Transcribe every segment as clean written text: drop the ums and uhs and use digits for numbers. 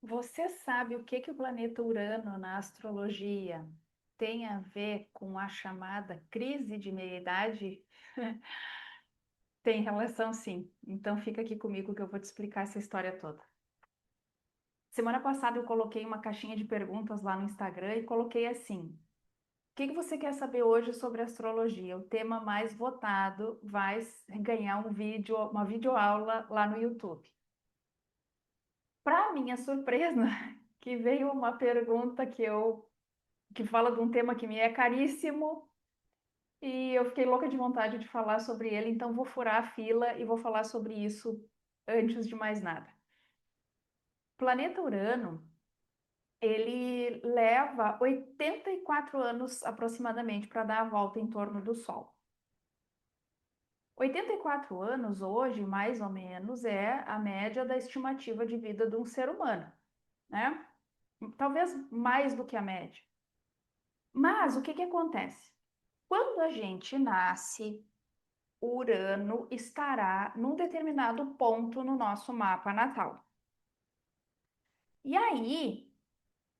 Você sabe o que o planeta Urano na astrologia tem a ver com a chamada crise de meia-idade? Tem relação, sim. Então fica aqui comigo que eu vou te explicar essa história toda. Semana passada eu coloquei uma caixinha de perguntas lá no Instagram e coloquei assim: o que você quer saber hoje sobre astrologia? O tema mais votado vai ganhar um vídeo, uma videoaula lá no YouTube. Para minha surpresa, que veio uma pergunta que fala de um tema que me é caríssimo e eu fiquei louca de vontade de falar sobre ele, então vou furar a fila e vou falar sobre isso antes de mais nada. Planeta Urano, ele leva 84 anos aproximadamente para dar a volta em torno do Sol. 84 anos hoje, mais ou menos, é a média da estimativa de vida de um ser humano, né? Talvez mais do que a média. Mas o que acontece? Quando a gente nasce, Urano estará num determinado ponto no nosso mapa natal. E aí,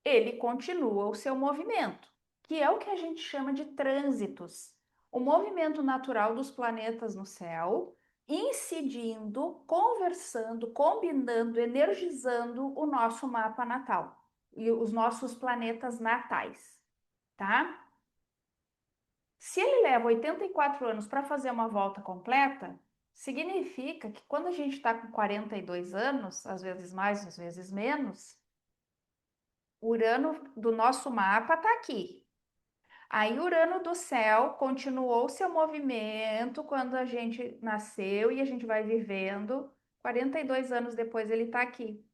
ele continua o seu movimento, que é o que a gente chama de trânsitos. O movimento natural dos planetas no céu, incidindo, conversando, combinando, energizando o nosso mapa natal e os nossos planetas natais, tá? Se ele leva 84 anos para fazer uma volta completa, significa que quando a gente está com 42 anos, às vezes mais, às vezes menos, Urano do nosso mapa está aqui. Aí Urano do céu continuou seu movimento quando a gente nasceu e a gente vai vivendo. 42 anos depois ele está aqui,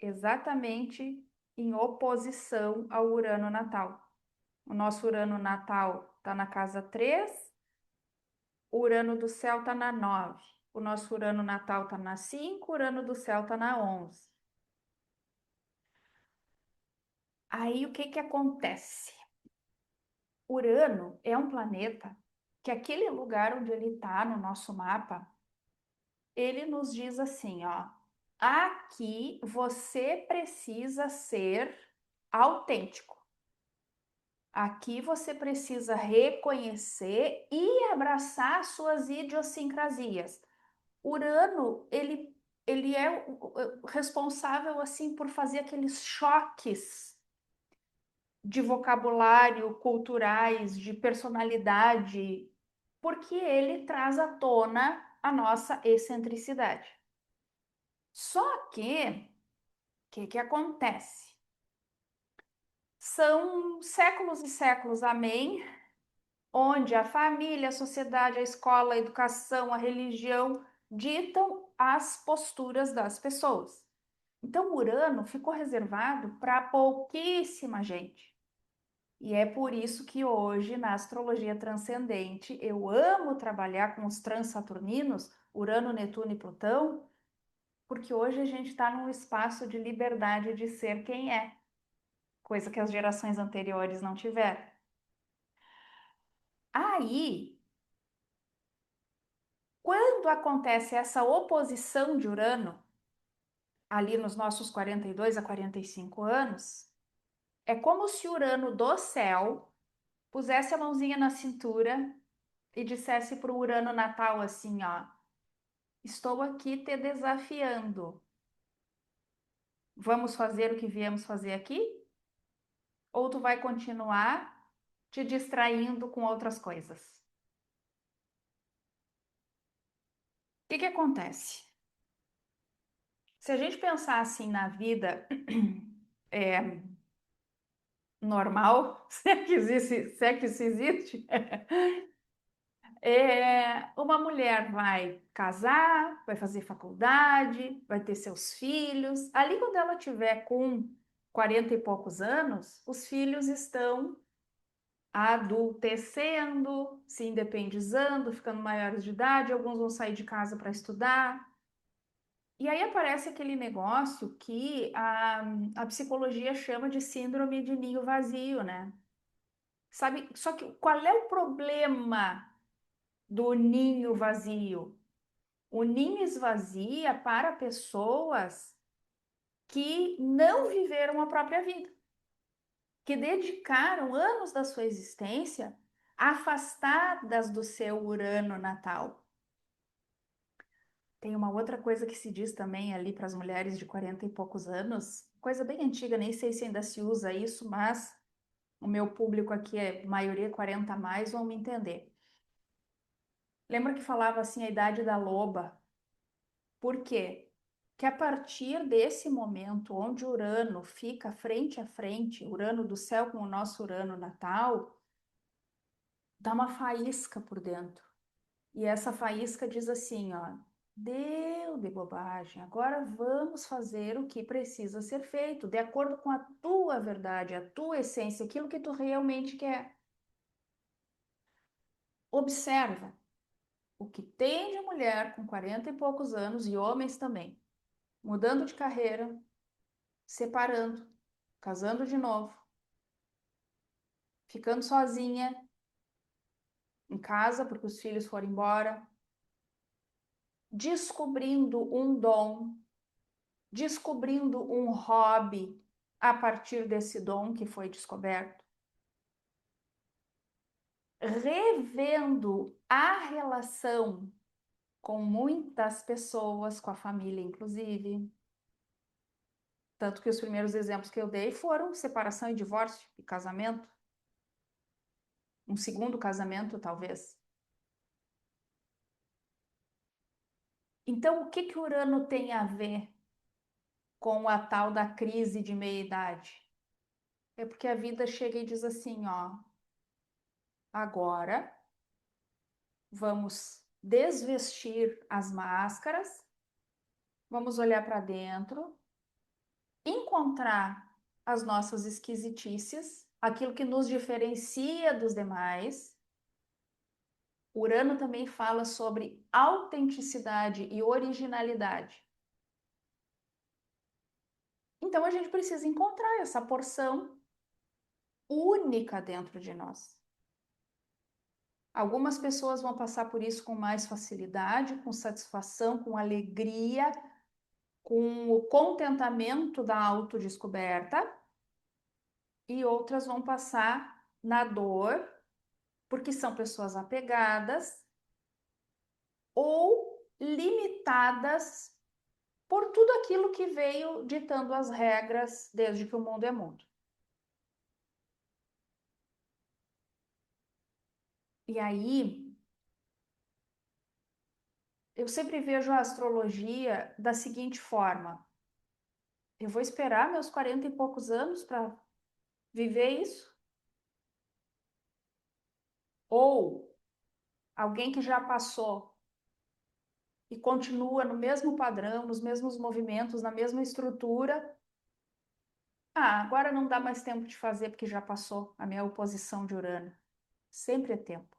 exatamente em oposição ao Urano natal. O nosso Urano natal está na casa 3. O Urano do céu está na 9. O nosso Urano natal está na 5. O Urano do céu está na 11. Aí o que acontece? Urano é um planeta que aquele lugar onde ele está no nosso mapa, ele nos diz assim, ó, aqui você precisa ser autêntico. Aqui você precisa reconhecer e abraçar suas idiosincrasias. Urano, ele é o responsável assim por fazer aqueles choques de vocabulário, culturais, de personalidade, porque ele traz à tona a nossa excentricidade. Só que, o que acontece? São séculos e séculos, amém, onde a família, a sociedade, a escola, a educação, a religião ditam as posturas das pessoas. Então, Urano ficou reservado para pouquíssima gente. E é por isso que hoje, na astrologia transcendente, eu amo trabalhar com os transaturninos, Urano, Netuno e Plutão, porque hoje a gente está num espaço de liberdade de ser quem é, coisa que as gerações anteriores não tiveram. Aí, quando acontece essa oposição de Urano, ali nos nossos 42 a 45 anos, é como se Urano do céu pusesse a mãozinha na cintura e dissesse para o Urano natal assim, ó, estou aqui te desafiando. Vamos fazer o que viemos fazer aqui? Ou tu vai continuar te distraindo com outras coisas? O que acontece? Se a gente pensar assim na vida é, normal, se é que isso existe, uma mulher vai casar, vai fazer faculdade, vai ter seus filhos. Ali, quando ela tiver com 40 e poucos anos, os filhos estão adultecendo, se independizando, ficando maiores de idade, alguns vão sair de casa para estudar. E aí aparece aquele negócio que a psicologia chama de síndrome de ninho vazio, né? Sabe? Só que qual é o problema do ninho vazio? O ninho esvazia para pessoas que não viveram a própria vida, que dedicaram anos da sua existência afastadas do seu Urano natal. Tem uma outra coisa que se diz também ali para as mulheres de 40 e poucos anos, coisa bem antiga, nem sei se ainda se usa isso, mas o meu público aqui é maioria 40 a mais, vão me entender. Lembra que falava assim a idade da loba? Por quê? Que a partir desse momento onde Urano fica frente a frente, Urano do céu com o nosso Urano natal, dá uma faísca por dentro. E essa faísca diz assim, ó, deu de bobagem, agora vamos fazer o que precisa ser feito, de acordo com a tua verdade, a tua essência, aquilo que tu realmente quer. Observa o que tem de mulher com 40 e poucos anos e homens também, mudando de carreira, separando, casando de novo, ficando sozinha em casa porque os filhos foram embora, descobrindo um dom, descobrindo um hobby a partir desse dom que foi descoberto, revendo a relação com muitas pessoas, com a família inclusive. Tanto que os primeiros exemplos que eu dei foram separação e divórcio e casamento. Um segundo casamento, talvez. Então, o que que Urano tem a ver com a tal da crise de meia-idade? É porque a vida chega e diz assim, ó, agora vamos desvestir as máscaras, vamos olhar para dentro, encontrar as nossas esquisitices, aquilo que nos diferencia dos demais. Urano também fala sobre autenticidade e originalidade. Então a gente precisa encontrar essa porção única dentro de nós. Algumas pessoas vão passar por isso com mais facilidade, com satisfação, com alegria, com o contentamento da autodescoberta, e outras vão passar na dor, porque são pessoas apegadas ou limitadas por tudo aquilo que veio ditando as regras desde que o mundo é mundo. E aí, eu sempre vejo a astrologia da seguinte forma: eu vou esperar meus 40 e poucos anos para viver isso? Ou alguém que já passou e continua no mesmo padrão, nos mesmos movimentos, na mesma estrutura? Ah, agora não dá mais tempo de fazer porque já passou a minha oposição de Urano. Sempre é tempo.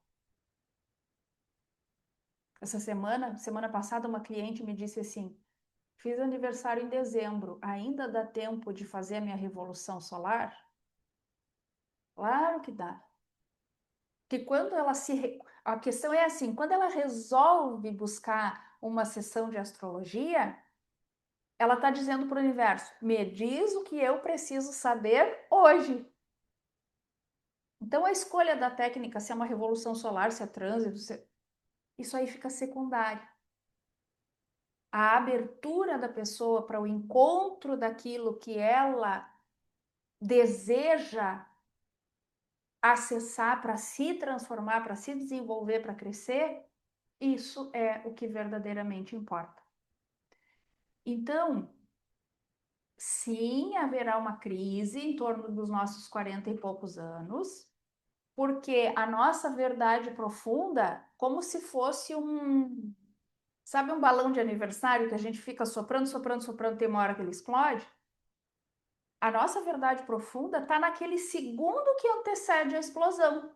Essa semana passada, uma cliente me disse assim: fiz aniversário em dezembro, ainda dá tempo de fazer a minha revolução solar? Claro que dá. Que quando ela se. A questão é assim: quando ela resolve buscar uma sessão de astrologia, ela está dizendo para o universo: me diz o que eu preciso saber hoje. Então, a escolha da técnica, se é uma revolução solar, se é trânsito, isso aí fica secundário. A abertura da pessoa para o encontro daquilo que ela deseja acessar para se transformar, para se desenvolver, para crescer, isso é o que verdadeiramente importa. Então, sim, haverá uma crise em torno dos nossos 40 e poucos anos, porque a nossa verdade profunda, como se fosse sabe um balão de aniversário que a gente fica soprando, soprando, soprando, tem uma hora que ele explode? A nossa verdade profunda está naquele segundo que antecede a explosão.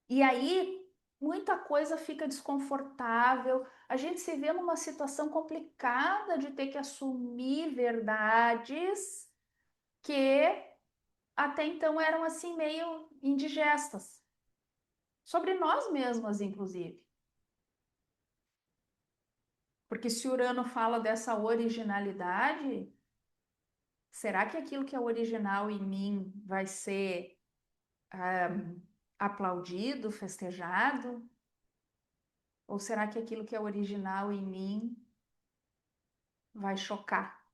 E aí, muita coisa fica desconfortável, a gente se vê numa situação complicada de ter que assumir verdades que até então eram assim meio indigestas, sobre nós mesmas, inclusive. Porque se Urano fala dessa originalidade, será que aquilo que é original em mim vai ser aplaudido, festejado? Ou será que aquilo que é original em mim vai chocar?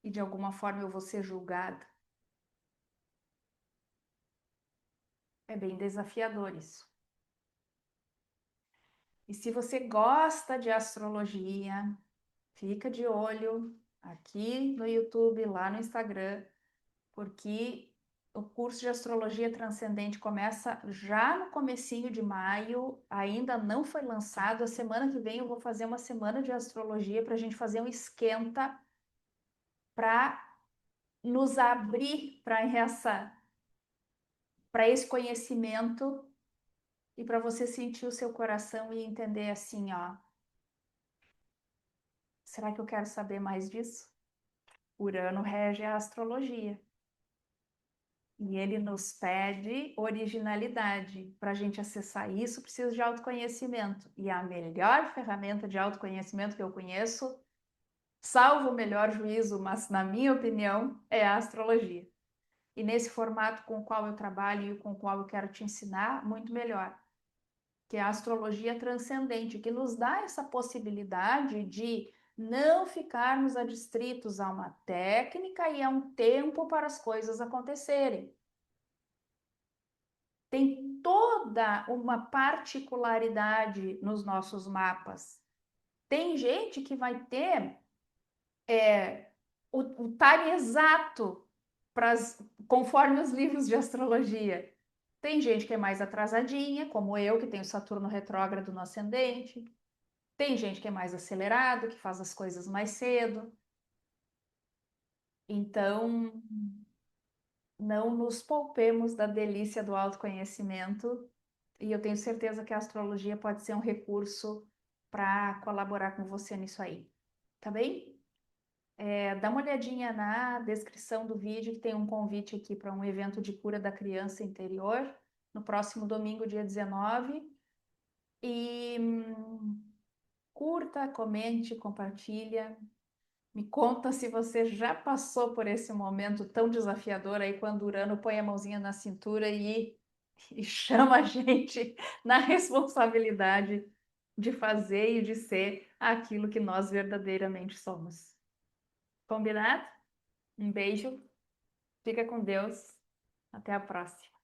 E de alguma forma eu vou ser julgada? É bem desafiador isso. E se você gosta de astrologia, fica de olho aqui no YouTube, lá no Instagram, porque o curso de astrologia transcendente começa já no comecinho de maio, ainda não foi lançado. A semana que vem eu vou fazer uma semana de astrologia para a gente fazer um esquenta para nos abrir para esse conhecimento e para você sentir o seu coração e entender assim, ó, será que eu quero saber mais disso? Urano rege a astrologia. E ele nos pede originalidade. Para a gente acessar isso, precisa de autoconhecimento. E a melhor ferramenta de autoconhecimento que eu conheço, salvo o melhor juízo, mas na minha opinião, é a astrologia. E nesse formato com o qual eu trabalho e com o qual eu quero te ensinar, muito melhor. Que é a astrologia transcendente, que nos dá essa possibilidade de não ficarmos adstritos a uma técnica e a um tempo para as coisas acontecerem. Tem toda uma particularidade nos nossos mapas. Tem gente que vai ter o time exato conforme os livros de astrologia. Tem gente que é mais atrasadinha, como eu, que tenho Saturno retrógrado no ascendente. Tem gente que é mais acelerado, que faz as coisas mais cedo. Então, não nos poupemos da delícia do autoconhecimento. E eu tenho certeza que a astrologia pode ser um recurso para colaborar com você nisso aí. Tá bem? Dá uma olhadinha na descrição do vídeo, que tem um convite aqui para um evento de cura da criança interior, no próximo domingo, dia 19. E curta, comente, compartilha. Me conta se você já passou por esse momento tão desafiador aí, quando Urano põe a mãozinha na cintura e chama a gente na responsabilidade de fazer e de ser aquilo que nós verdadeiramente somos. Combinado? Um beijo, fica com Deus, até a próxima.